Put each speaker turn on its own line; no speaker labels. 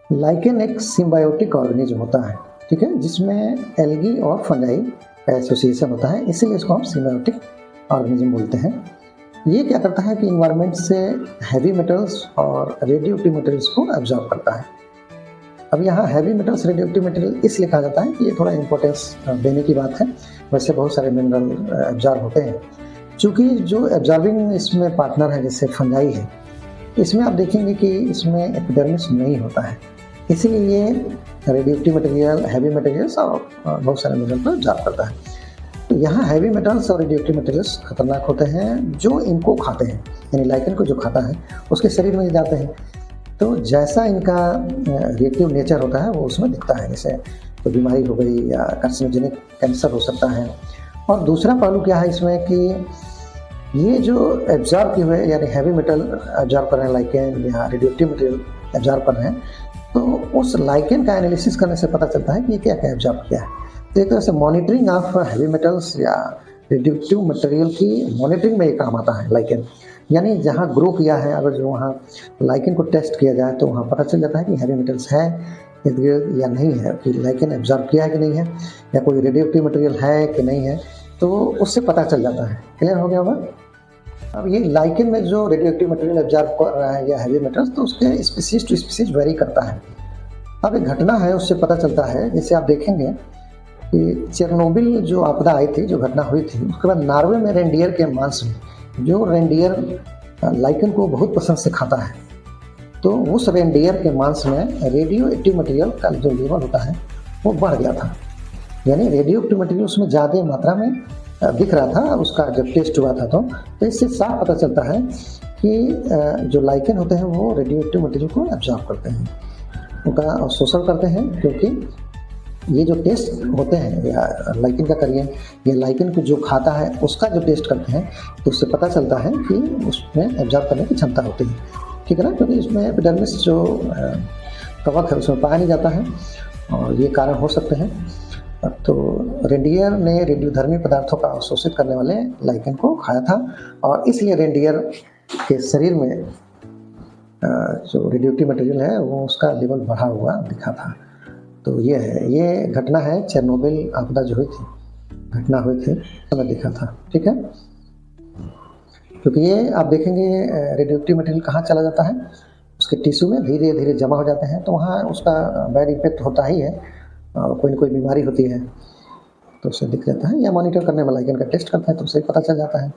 Lichen एक symbiotic organism होता है, ठीक है, जिसमें एल्गी और फंजाई का एसोसिएशन होता है, इसीलिए इसको हम सिम्बायोटिक ऑर्गेनिज्म बोलते हैं। ये क्या करता है कि इन्वायरमेंट से हैवी मेटल्स और रेडियो एक्टिव मटेरियल्स को एब्जॉर्ब करता है। अब यहाँ heavy metals radio active material इसलिए कहा जाता है कि ये थोड़ा इंपॉर्टेंस देने की बात है। वैसे बहुत सारे मिनरल एब्जॉर्ब होते हैं, चूँकि जो एब्जॉर्बिंग इसमें पार्टनर है जैसे फंजाई है, इसमें आप देखेंगे कि इसमें एपिडर्मिस नहीं होता है, इसीलिए ये radio active material, heavy materials और बहुत सारे मिनरल को एब्जॉर्ब करता है। तो यहाँ हैवी मेटल्स और रेडियो एक्टिव मटेरियल्स खतरनाक होते हैं जो इनको खाते हैं, यानी लाइकेन को जो खाता है उसके शरीर में जाते हैं, तो जैसा इनका रिएक्टिव नेचर होता है वो उसमें दिखता है, जैसे कोई बीमारी हो गई या कार्सिनोजेनिक कैंसर हो सकता है। और दूसरा पहलू क्या है इसमें कि ये जो एब्जॉर्ब किए हुए यानी हैवी मेटल एब्जॉर्ब कर रहे हैं लाइकेन या रेडियो एक्टिव मटेरियल एब्जॉर्ब कर रहे हैं, तो उस लाइकेन का एनालिसिस करने से पता चलता है कि ये क्या क्या एब्जॉर्ब किया है। तो एक तरह से मॉनिटरिंग ऑफ हैवी मेटल्स या रेडियोएक्टिव मटेरियल की मॉनिटरिंग में ये काम आता है लाइकेन। यानी जहाँ ग्रो किया है, अगर जो वहाँ लाइकेन को टेस्ट किया जाए तो वहाँ पता चल जाता है कि हैवी मेटल्स है इर्द गिर्द या नहीं है, कि लाइकेन एब्जॉर्ब किया है कि नहीं है, या कोई रेडियोएक्टिव मटेरियल है कि नहीं है, तो उससे पता चल जाता है। क्लियर हो गया होगा? अब ये लाइकेन में जो रेडियोएक्टिव मटेरियल एब्जॉर्ब कर रहा है या हैवी मेटल्स, तो उसके स्पीसीज टू स्पीसीज वेरी करता है। अब एक घटना है उससे पता चलता है, जैसे आप देखेंगे कि चेरनोबिल जो आपदा आई थी, जो घटना हुई थी, उसके बाद नॉर्वे में रेंडियर के मांस में, जो रेंडियर लाइकेन को बहुत पसंद से खाता है, तो उस रेंडियर के मांस में रेडियो एक्टिव मटेरियल का जो लेवल होता है वो बढ़ गया था। यानी रेडियो एक्टिव मटेरियल उसमें ज़्यादा मात्रा में दिख रहा था। उसका जब टेस्ट हुआ था तो इससे साफ पता चलता है कि जो लाइकेन होते हैं वो रेडियो एक्टिव मटेरियल को एब्जॉर्ब करते हैं, उनका शोषण करते हैं, क्योंकि ये जो टेस्ट होते हैं या लाइकेन का करिए, ये लाइकेन को जो खाता है उसका जो टेस्ट करते हैं, तो उससे पता चलता है कि उसमें एब्जॉर्ब करने की क्षमता होती है, ठीक है ना, क्योंकि इसमें एपिडर्मिस जो कवक है उसमें पाया नहीं जाता है और ये कारण हो सकते हैं। तो रेंडियर ने रेडियोधर्मी पदार्थों का अवशोषित करने वाले लाइकेन को खाया था और इसलिए रेंडियर के शरीर में जो रेडियोएक्टिव मटेरियल है वो उसका लेवल बढ़ा हुआ दिखा था। तो ये है, ये घटना है चेरनोबिल आपदा जो हुई थी, घटना हुई थी तो मैं दिखा था, ठीक है। क्योंकि ये आप देखेंगे रेडियोएक्टिव मटेरियल कहाँ चला जाता है, उसके टिश्यू में धीरे धीरे जमा हो जाते हैं, तो वहाँ उसका बैड इफेक्ट होता ही है, कोई ना कोई बीमारी होती है तो उससे दिख जाता है, या मॉनिटर करने वाला लाइकेन का टेस्ट करता है तो उससे पता चल जाता है।